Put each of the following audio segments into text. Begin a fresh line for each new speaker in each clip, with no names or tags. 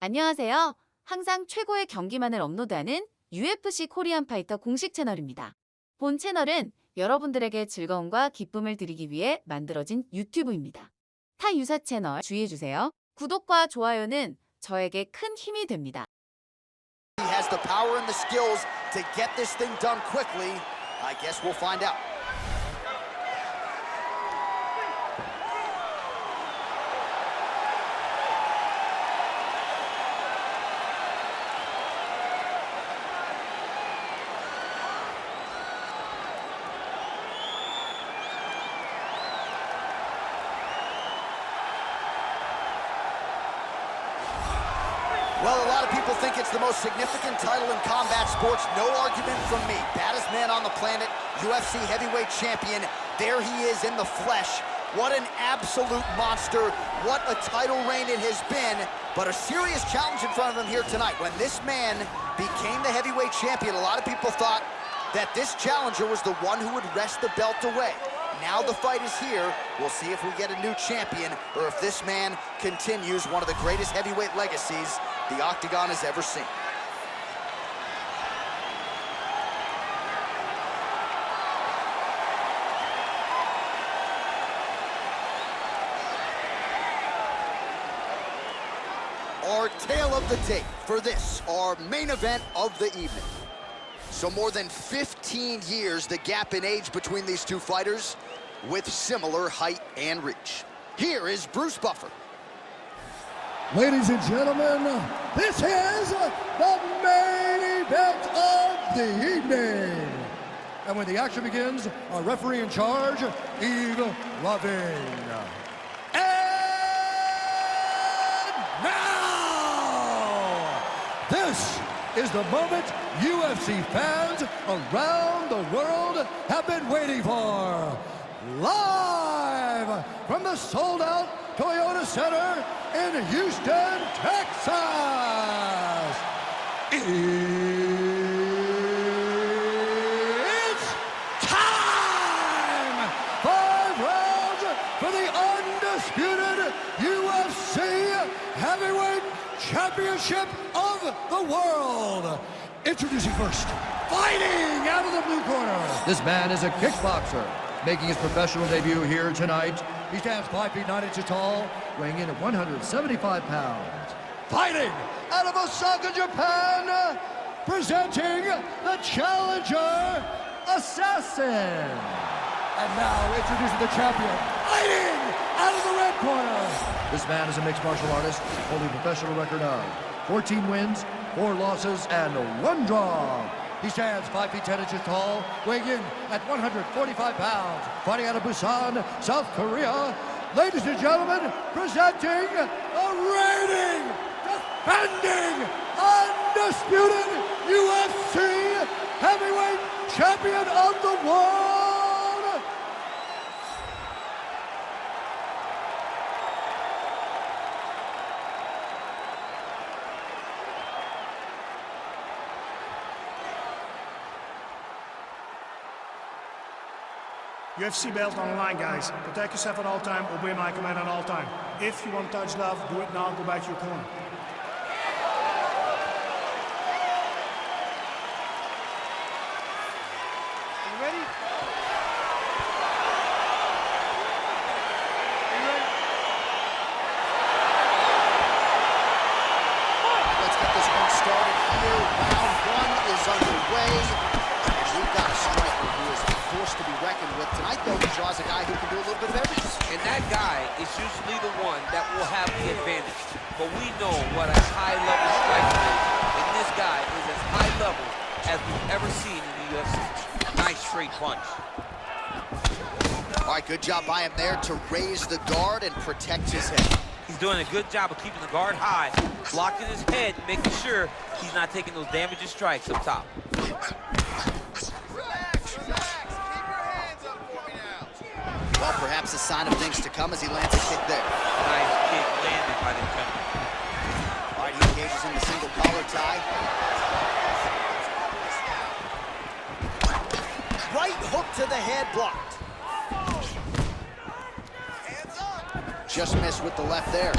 안녕하세요. 항상 최고의 경기만을 업로드하는 UFC 코리안파이터 공식 채널입니다. 본 채널은 여러분들에게 즐거움과 기쁨을 드리기 위해 만들어진 유튜브입니다. 타 유사 채널 주의해주세요. 구독과 좋아요는 저에게 큰 힘이 됩니다.
He has the power and the skills to get this thing done quickly. I guess we'll find out. Well, a lot of people think it's the most significant title in combat sports. No argument from me. Baddest man on the planet, UFC heavyweight champion. There he is in the flesh. What an absolute monster. What a title reign it has been. But a serious challenge in front of him here tonight. When this man became the heavyweight champion, a lot of people thought that this challenger was the one who would wrest the belt away. Now the fight is here. We'll see if we get a new champion or if this man continues one of the greatest heavyweight legacies the Octagon has ever seen. Our tale of the tape for this, our main event of the evening. So more than 15 years, the gap in age between these two fighters with similar height and reach. Here is Bruce Buffer.
Ladies and gentlemen, this is the main event of the evening. And when the action begins, our referee in charge, Yves Lavin. And now, this is the moment UFC fans around the world have been waiting for. Live from the sold-out Toyota Center in Houston, Texas. It's time! 5 rounds for the undisputed UFC Heavyweight Championship of the world. Introducing first, fighting out of the blue corner. This man is a kickboxer, making his professional debut here tonight. He stands 5 feet 9 inches tall, weighing in at 175 pounds. Fighting out of Osaka, Japan, presenting the challenger, Assassin. And now introducing the champion, fighting out of the red corner. This man is a mixed martial artist, holding a professional record of 14 wins, 4 losses, and 1 draw. He stands 5 feet 10 inches tall, weighing in at 145 pounds, fighting out of Busan, South Korea. Ladies and gentlemen, presenting the reigning, defending, undisputed UFC heavyweight champion of the world.
UFC belt on the line, guys. Protect yourself at all time, obey my command at all time. If you want to touch love, do it now, go back to your corner. Are you ready? Are you ready?
Let's get this one started here. Round 1 is underway. And we've got a striker who is a force to be reckoned with. Tonight, though, he draws a guy who can do a little bit of everything.
And that guy is usually the one that will have the advantage. But we know what a high-level striker is. And this guy is as high level as we've ever seen in the UFC. Nice straight punch.
All right, good job by him there to raise the guard and protect his head.
He's doing a good job of keeping the guard high, blocking his head, making sure he's not taking those damaging strikes up top.
Well, perhaps a sign of things to come as he lands a kick there.
Nice kick landed by the defender.
All right, he engages in the single collar tie. Right hook to the head, blocked. Just missed with the left there.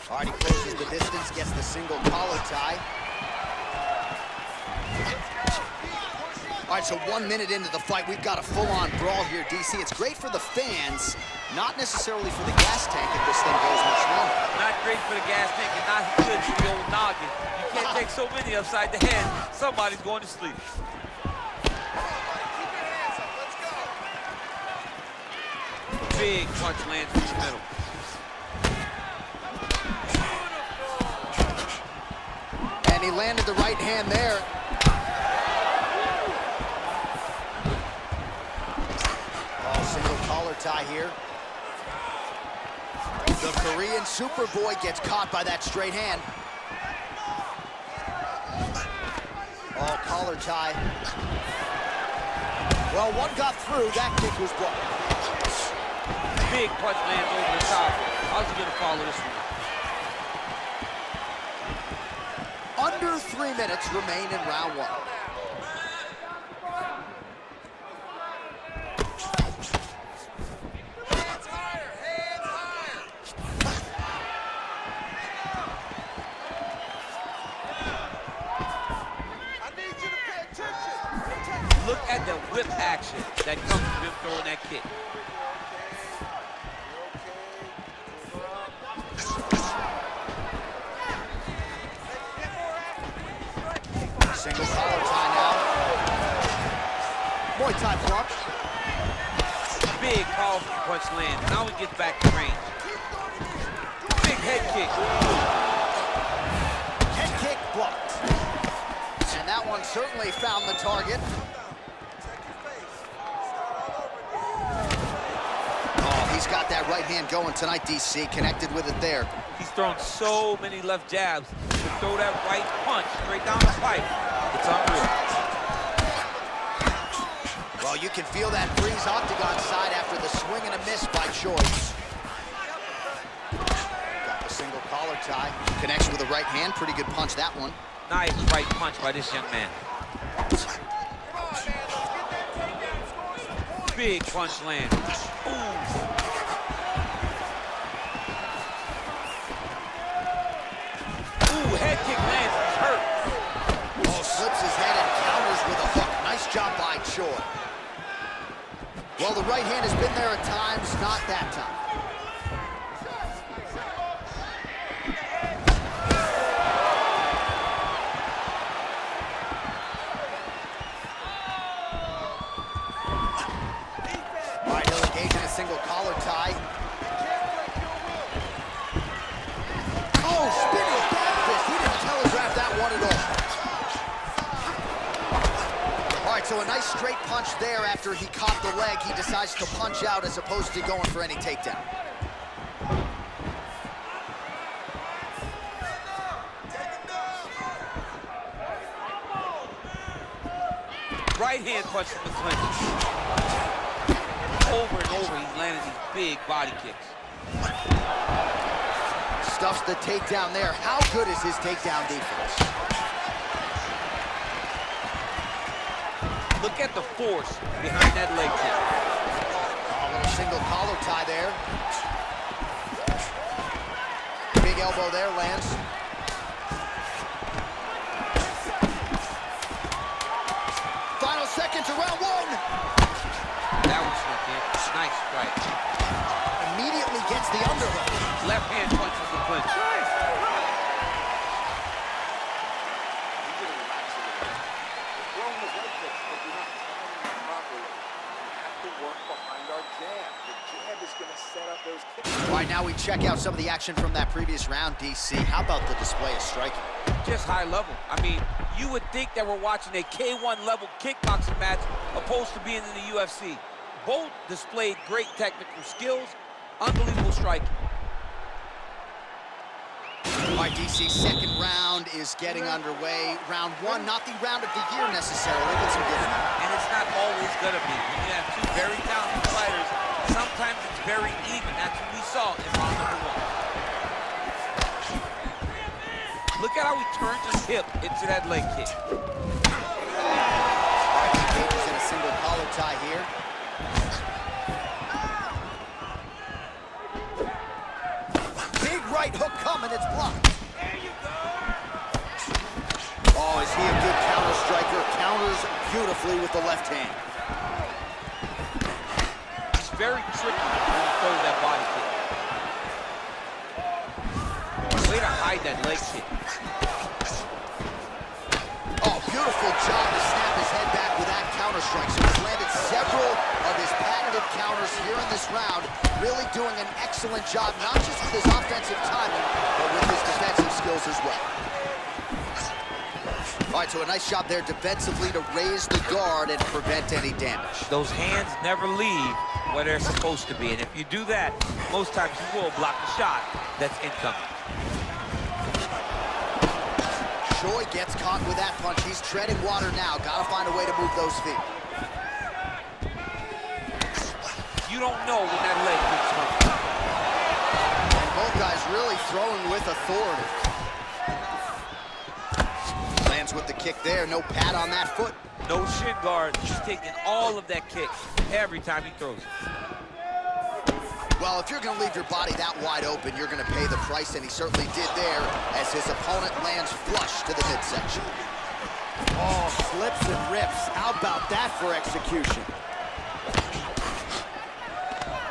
All right, he closes the distance, gets the single collar tie. All right, so 1 minute into the fight, we've got a full-on brawl here, DC. It's great for the fans, not necessarily for the gas tank if this thing goes much longer.
Not great for the gas tank and not good for the old noggin. You can't take so many upside the head. Somebody's going to sleep. Big punch lands in the middle.
And he landed the right hand there. Single collar tie here. The Korean Superboy gets caught by that straight hand. Oh, collar tie. Well, one got through. That kick was blocked.
Big punch lands over the top. How's he going to follow this one?
Under 3 minutes remain in round one.
Look at the whip action that comes from him throwing that kick.
Single collar tie now. Muay Thai block.
Big powerful punch lands. Now he gets back to range. Big head kick.
Head kick blocked. And that one certainly found the target. Oh, he's got that right hand going tonight, DC. Connected with it there.
He's thrown so many left jabs. To throw that right punch straight down the pipe, it's unreal.
Well, you can feel that breeze octagon side after the swing and a miss by choice. Got the single collar tie. Connects with the right hand. Pretty good punch, that one.
Nice right punch by this young man. Big punch land. Ooh. Head kick lands, he's hurt.
Oh, slips his head and counters with a hook. Nice job by Choi. Well, the right hand has been there at times, not that time. All right, he'll engage in a single collar tie. Oh, spinning back fist. He didn't telegraph that one at all. All right, so a nice straight punch there after he caught the leg. He decides to punch out as opposed to going for any takedown.
Right hand punch from the clinch. Over and over, he's landing these big body kicks.
Stuffs the takedown there. How good is his takedown defense?
Look at the force behind that leg kick.
A little single collar tie there. Big elbow there, lands. Final seconds of round one.
That was in. Nice strike.
Immediately gets the underhook.
Left hand punch from the clinch.
All right, now we check out some of the action from that previous round, DC. How about the display of striking?
Just high level. I mean, you would think that we're watching a K1 level kickboxing match opposed to being in the UFC. Both displayed great technical skills, unbelievable striking.
All right, DC, second round is getting underway. Round one, not the round of the year necessarily, but some good.
And it's not always gonna be. When you have two very talented fighters, sometimes it's very even. That's what we saw in round number one. Look at how he turns his hip into that leg kick.
All right, he engages in a single collar tie here. Big right hook coming it's blocked. Oh, is he a good counter striker? Counters beautifully with the left hand.
It's very tricky when he throws that body kick. Way to hide that leg kick.
Oh, beautiful job to snap his head back with that counter strike. So he's landed several of his patented counters here in this round, really doing an excellent job, not just with his offensive timing, but with his defensive skills as well. All right, so a nice job there defensively to raise the guard and prevent any damage.
Those hands never leave where they're supposed to be, and if you do that, most times you will block the shot that's incoming.
Choi gets caught with that punch. He's treading water now. Gotta find a way to move those feet.
You don't know when that leg kicks coming.
And both guys really throwing with authority. Lands with the kick there. No pad on that foot.
No shin guard. He's taking all of that kick every time he throws it.
Well, if you're going to leave your body that wide open, you're going to pay the price, and he certainly did there as his opponent lands flush to the midsection. Oh, slips and rips. How about that for execution?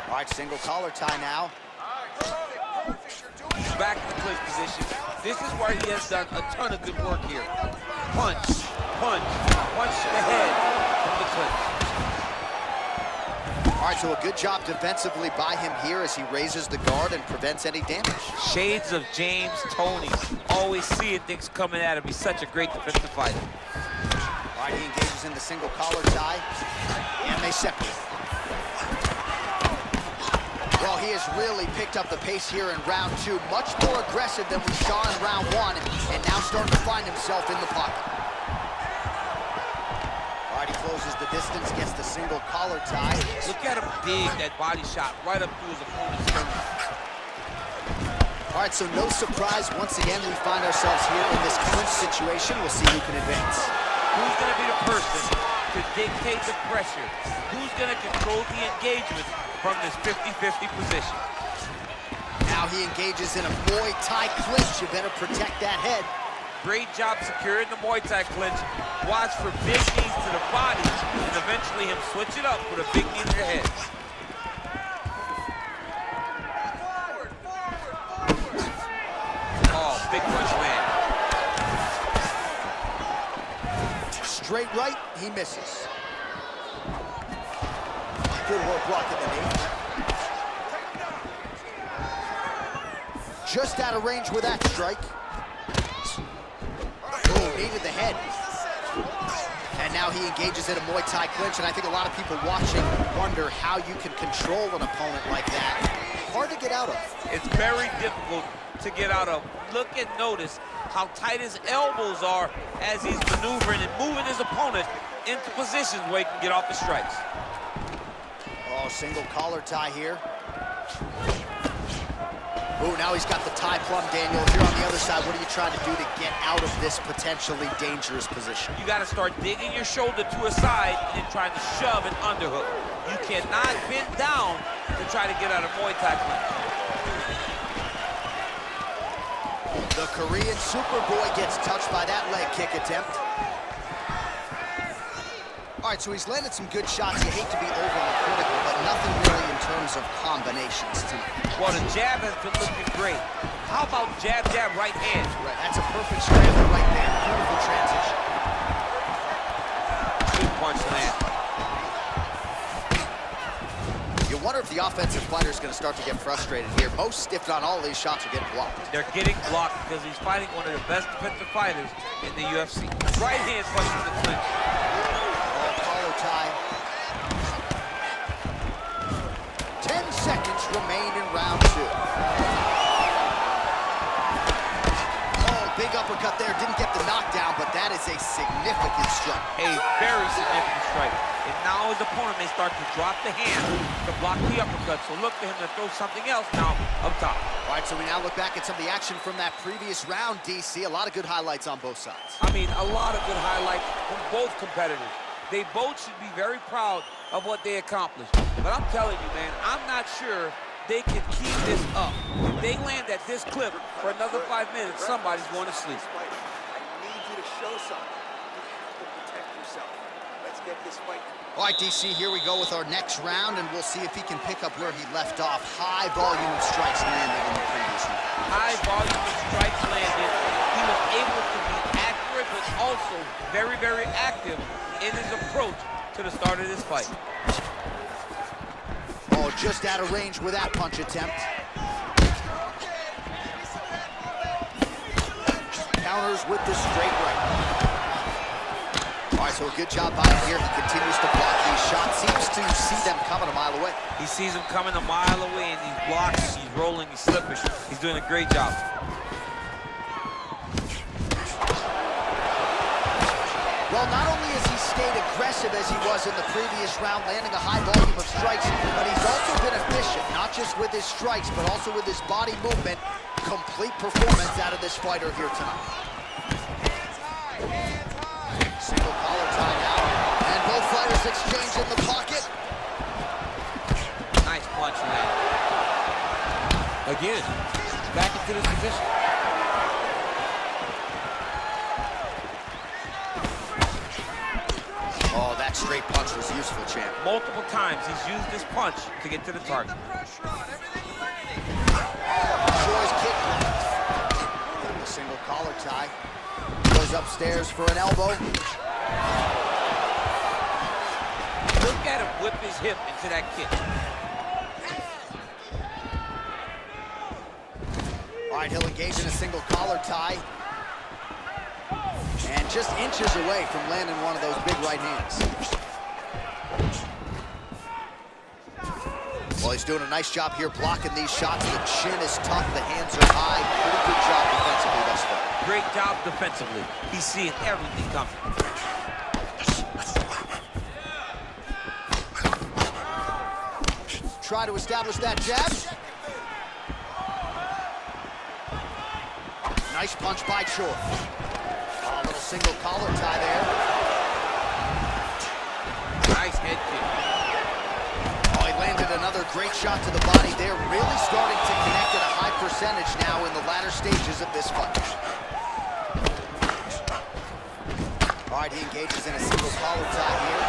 All right, single collar tie now.
Back in the clinch position. This is where he has done a ton of good work here. Punch, punch, punch to the head from the clinch.
All right, so a good job defensively by him here as he raises the guard and prevents any damage.
Shades of James Toney. Always seeing things coming at him. He's such a great defensive fighter.
All right, he engages in the single collar tie, and they separate. Well, he has really picked up the pace here in round two. Much more aggressive than we saw in round one, and now starting to find himself in the pocket. All right, he closes the distance, gets the single collar tie.
Look at him dig that body shot right up through his opponent's sternum.
All right, so no surprise. Once again, we find ourselves here in this clinch situation. We'll see who can advance.
Who's going to be the person to dictate the pressure? Who's going to control the engagement from this 50-50 position?
Now he engages in a Muay Thai clinch. You better protect that head.
Great job securing the Muay Thai clinch. Watch for big knees to the body, and eventually him switch it up with a big knee to the head. Oh, big punch land.
Straight right, he misses. Good work blocking the knee. Just out of range with that strike. Oh, knee to the head. And now he engages in a Muay Thai clinch, and I think a lot of people watching wonder how you can control an opponent like that. Hard to get out of.
It's very difficult to get out of. Look and notice how tight his elbows are as he's maneuvering and moving his opponent into positions where he can get off the strikes.
Oh, single collar tie here. Oh, now he's got the tie plum, Daniel. If you're on the other side, what are you trying to do to get out of this potentially dangerous position?
You got to start digging your shoulder to a side and then trying to shove an underhook. You cannot bend down to try to get out of Muay Thai clinch.
The Korean Superboy gets touched by that leg kick attempt. All right, so he's landed some good shots. You hate to be overly critical, but nothing really in terms of combinations tonight.
Well, the jab has been looking great. How about jab, jab, right hand?
Right, that's a perfect scramble right there. Beautiful transition.
Good punch land.
You wonder if the offensive fighter is going to start to get frustrated here. Most, if not all, of these shots are getting blocked.
They're getting blocked because he's fighting one of the best defensive fighters in the UFC. Right hand punch to the clinch.
Tie. 10 seconds remain in round two. Oh, big uppercut there. Didn't get the knockdown, but that is a significant strike.
A very significant strike. And now his opponent may start to drop the hand to block the uppercut. So look for him to throw something else now up top.
All right, so we now look back at some of the action from that previous round, DC. A lot of good highlights on both sides.
I mean, a lot of good highlights from both competitors. They both should be very proud of what they accomplished. But I'm telling you, man, I'm not sure they can keep this up. If they land at this clip for another 5 minutes, somebody's going to sleep.
I need you to show something. You have to protect yourself. Let's get this fight.
All right, DC, here we go with our next round, and we'll see if he can pick up where he left off. High volume of strikes landed in the previous round.
High volume of strikes landed. He was able to be accurate, but also very, very active in his approach to the start of this fight.
Oh, just out of range with that punch attempt. Counters with the straight right. All right, so a good job by him here. He continues to block these shots. Seems to see them coming a mile away.
He sees them coming a mile away, and he blocks, he's rolling, he's slipping. He's doing a great job.
Well, not only has he stayed aggressive as he was in the previous round, landing a high volume of strikes, but he's also been efficient, not just with his strikes, but also with his body movement. Complete performance out of this fighter here tonight. Single collar tie now, and both fighters exchange in the pocket.
Nice punch land. Again, back into this position.
Oh, that straight punch was useful, champ.
Multiple times he's used this punch to get to the target.
Troy's kick blocked. Got the single collar tie. Goes upstairs for an elbow.
Look at him whip his hip into that kick.
All right, he'll engage in a single collar tie. And just inches away from landing one of those big right hands. Well, he's doing a nice job here blocking these shots. The chin is tough, the hands are high. Pretty good job defensively thus far.
Great job defensively. He's seeing everything coming.
Try to establish that jab. Nice punch by Choi. A little single collar tie there.
Nice head kick.
Oh, he landed another great shot to the body. They're really starting to connect at a high percentage now in the latter stages of this fight. All right, he engages in a single collar tie here.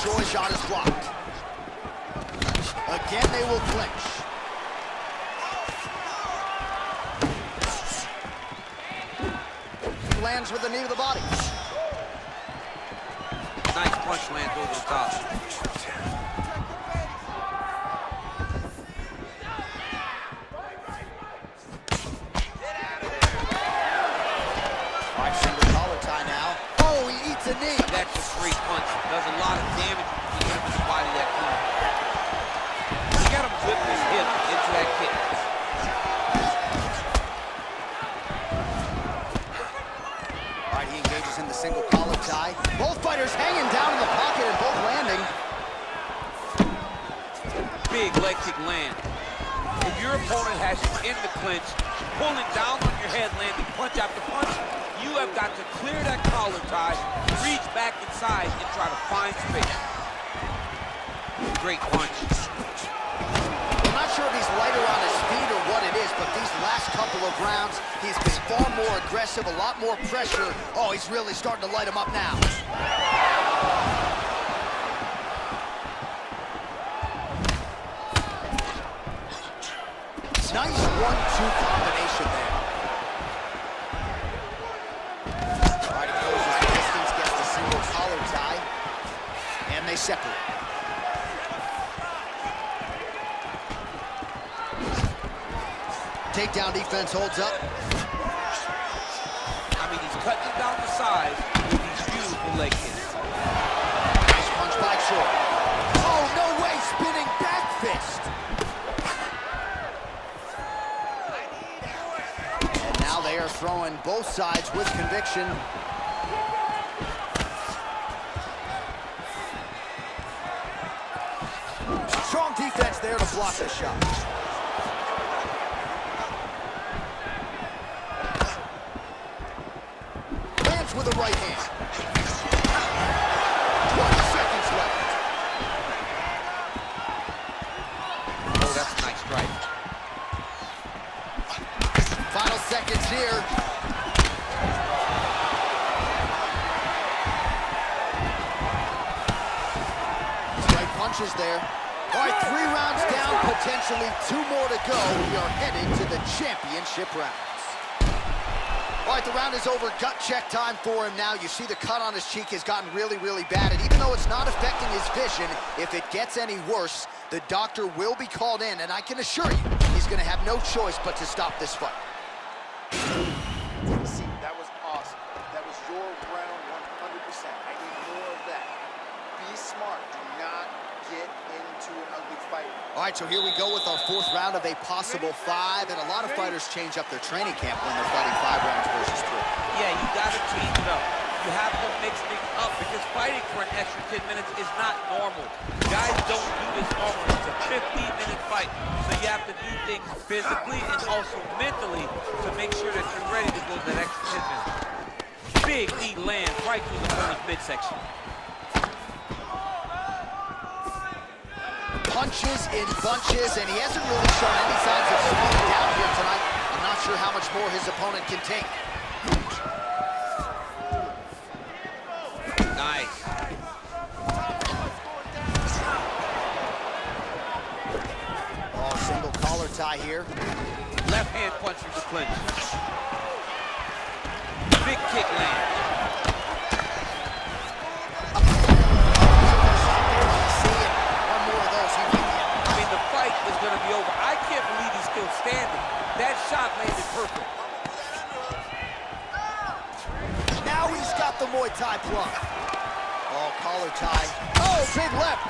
Choi's shot is blocked. Again, they will clinch. Lands with the knee to the body.
Nice punch lands over the top.
All right, single collar tie now. Oh, he eats a knee.
That's a great punch. Does a lot of damage to the body that time. He got him whip his hip into that kick.
All right, he engages in the single collar tie. Both fighters hanging down in the pocket and both landing.
Big leg kick land. If your opponent has you in the clinch, pulling down on your head, landing punch after punch, you have got to clear that collar tie, reach back inside, and try to find space. Great punch.
I'm not sure if he's lighter on his feet or what it is, but these last couple of rounds, he's been far more aggressive, a lot more pressure. Oh, he's really starting to light him up now. Nice 1-2 combination there. All right, he goes his distance, gets the single collar tie, and they separate. Takedown defense holds up.
I mean, he's cutting down the sides with these beautiful leg kicks.
Nice punch by Choi. Oh, no way, spinning back fist. And now they are throwing both sides with conviction. Strong defense there to block the shot. Lands with the right hand. 20 seconds left. here. Straight punches there. All right, 3 rounds down, potentially 2 more to go. We are headed to the championship rounds. All right, the round is over. Gut check time for him now. You see the cut on his cheek has gotten really, really bad. And even though it's not affecting his vision, if it gets any worse, the doctor will be called in. And I can assure you, he's going to have no choice but to stop this fight.
See, that was awesome. That was your round 100%. I need more of that. Be smart. Do not get into an ugly fight.
All right, so here we go with our 4th round of a possible 5. And a lot of fighters change up their training camp when they're fighting 5 rounds versus 3.
Yeah, you got to change it up. You have to mix things up because fighting for an extra 10 minutes is not normal. Guys don't do this normally. It's a 15-minute fight. So you have to do things physically and also mentally to make sure that you're ready to go that extra 10 minutes. Big knee lands right through the opponent's midsection.
Punches in bunches, and he hasn't really shown any signs of slowing down here tonight. I'm not sure how much more his opponent can take.
Nice.
Oh, single collar tie here.
Left hand punch from the clinch. Big kick lands.
One more of those, he may be out.
I mean, the fight is going to be over. I can't believe he's still standing. That shot landed perfect.
Now he's got the Muay Thai plug. Oh, collar tie. Oh, big left.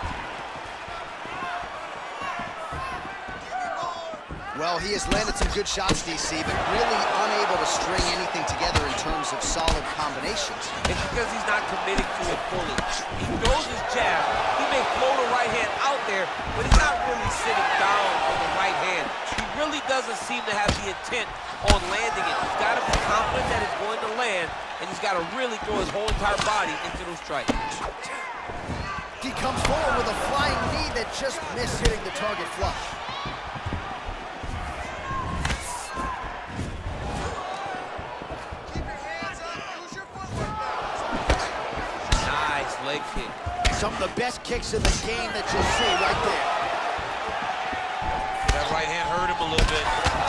Well, he has landed some good shots, DC, but really unable to string anything together in terms of solid combinations.
It's because he's not committing to it fully. He throws his jab. He may float a right hand out there, but he's not really sitting down on the right hand. He really doesn't seem to have the intent on landing it. He's got to be confident that it's going to land, and he's got to really throw his whole entire body into those strikes.
He comes forward with a flying knee that just missed hitting the target flush.
Nice leg kick.
Some of the best kicks in the game that you'll see right there.
That right hand hurt him a little bit.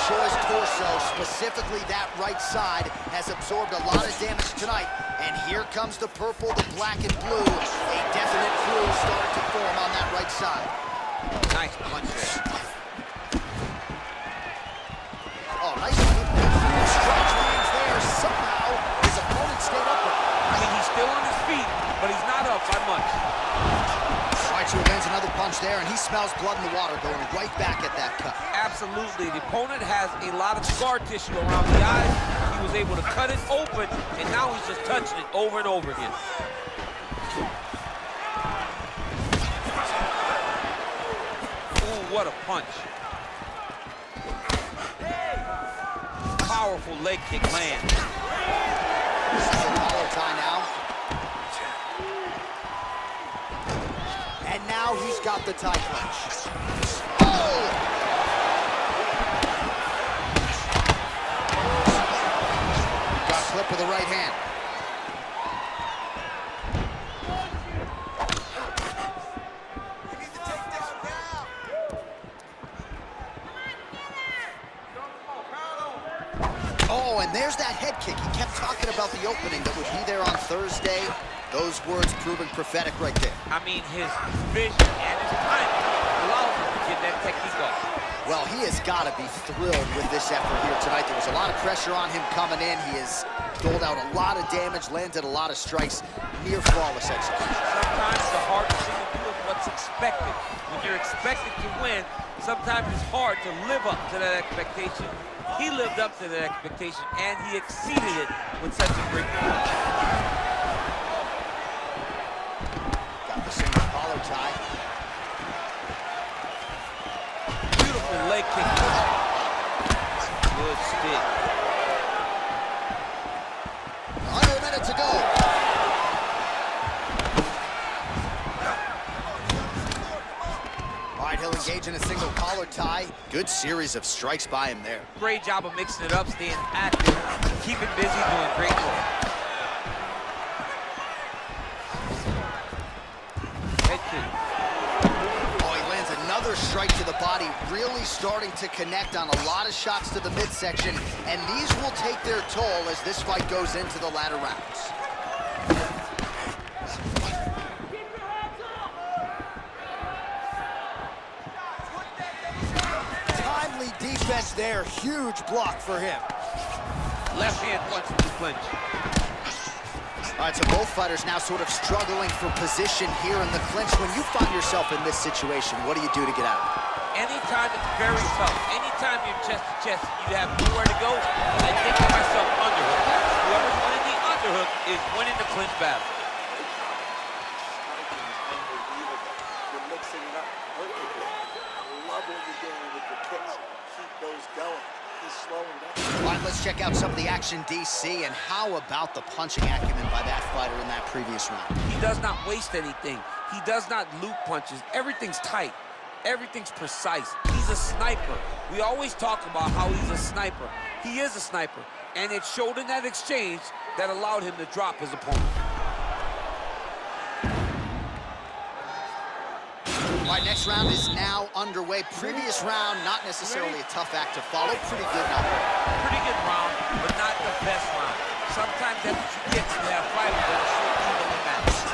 Choi's torso, specifically that right side, has absorbed a lot of damage tonight. And here comes the purple, the black, and blue. A definite bruise starting to form on that right side.
Nice punch there.
Oh, nice stretch lines there. Somehow, his opponent stayed upright.
I mean, he's still on his feet, but he's not up by much.
All right, so he lands another punch there, and he smells blood in the water, going right back at that cut.
Absolutely. The opponent has a lot of scar tissue around the eyes. He was able to cut it open, and now he's just touching it over and over again. Ooh, what a punch. Powerful leg kick lands.
Collar tie now. And now he's got the tie clutch. Oh! Got clipped with the right hand. Oh, and there's that head kick. He kept talking about the opening that would be there on Thursday. Those words proving prophetic right there.
I mean, his vision and his timing allows him to get that technique off.
Well, he has got to be thrilled with this effort here tonight. There was a lot of pressure on him coming in. He has doled out a lot of damage, landed a lot of strikes, near flawless execution.
Sometimes the hardest thing to do is what's expected. When you're expected to win, sometimes it's hard to live up to that expectation. He lived up to that expectation, and he exceeded it with such a great performance.
Got the single collar tie.
Beautiful leg kick. Good stick.
Under a minute to go. All right, he'll engage in a single collar collar tie. Good series of strikes by him there.
Great job of mixing it up, staying active, keeping busy, doing great work. Head kick.
Oh, he lands another strike to the body, really starting to connect on a lot of shots to the midsection, and these will take their toll as this fight goes into the latter rounds. Timely defense there, huge block for him.
Left hand punch to the clinch.
All right, so both fighters now sort of struggling for position here in the clinch. When you find yourself in this situation, what do you do to get out of it?
Anytime it's very tough, anytime you're chest to chest, you have nowhere to go, I think to myself, underhook. Whoever's winning the underhook is winning the clinch battle.
You're mixing it up perfectly. I love what you're doing with the kicks. Keep those going. He's slowing down.
All right, let's check out some of the action, DC, and how about the punching acumen by that fighter in that previous round?
He does not waste anything. He does not loop punches. Everything's tight. Everything's precise. He's a sniper. We always talk about how he's a sniper. He is a sniper. And it showed in that exchange that allowed him to drop his opponent.
All right, next round is now underway. Previous round, not necessarily a tough act to follow. Pretty good now.
Pretty good round, but not the best round. Sometimes that's what you get when you have fighters that are so evenly matched.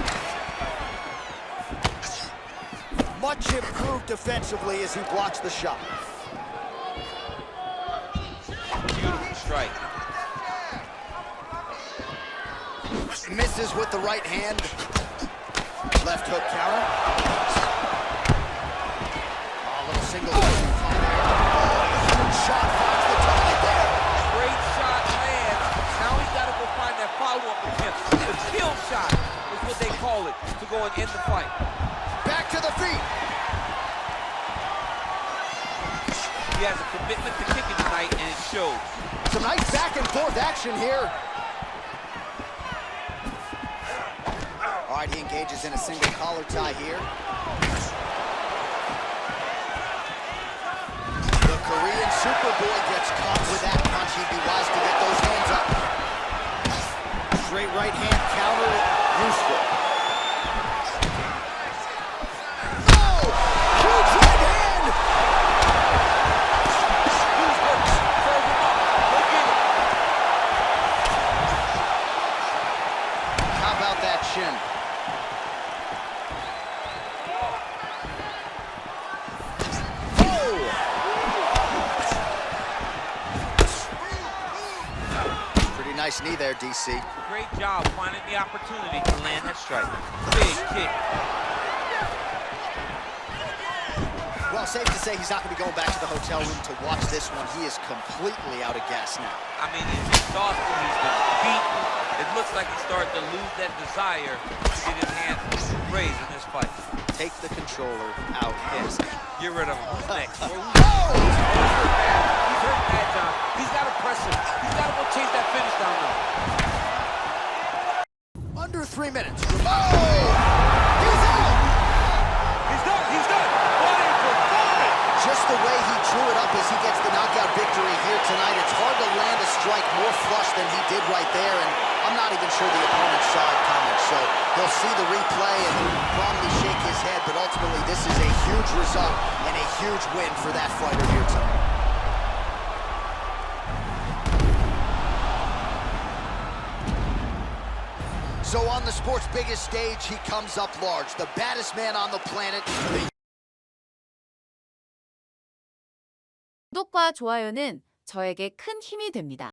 Much improved defensively as he blocks the shot.
Beautiful strike.
Misses with the right hand. Left hook counter. Single shot finds the target there.
Great shot lands. Now he's got to go find that follow-up attempt. The kill shot is what they call it to go and end the fight.
Back to the feet.
He has a commitment to kicking tonight, and it shows.
Some nice back and forth action here. All right, he engages in a single collar tie here. Korean Superboy gets caught with that punch. He'd be wise to get those hands up. Straight right hand counter, useful. Oh! Huge right hand! How about that shin? Nice knee there, DC.
Great job finding the opportunity to land that strike. Big kick.
Well, safe to say he's not going to be going back to the hotel room to watch this one. He is completely out of gas now.
I mean, he's exhausted. He's been beaten. It looks like he's starting to lose that desire to get his hands raised in this fight.
Take the controller out.
Yes. Get rid of him. Who's next?
Oh!
He's hurt bad, John. He's got to press him. He's got to go chase that finish down now.
Under 3 minutes. Oh! He's out!
He's done. He's done. What a performance!
Just the way he drew it up as he gets the knockout victory here tonight. It's hard to land a strike more flush than he did right there, and I'm not even sure the opponent saw it coming. So he'll see the replay and probably shake his head, but ultimately this is a huge result and a huge win for that fighter here tonight. So on the sport's biggest stage, he comes up large. The baddest man on the planet.
구독과 좋아요는 저에게 큰 힘이 됩니다.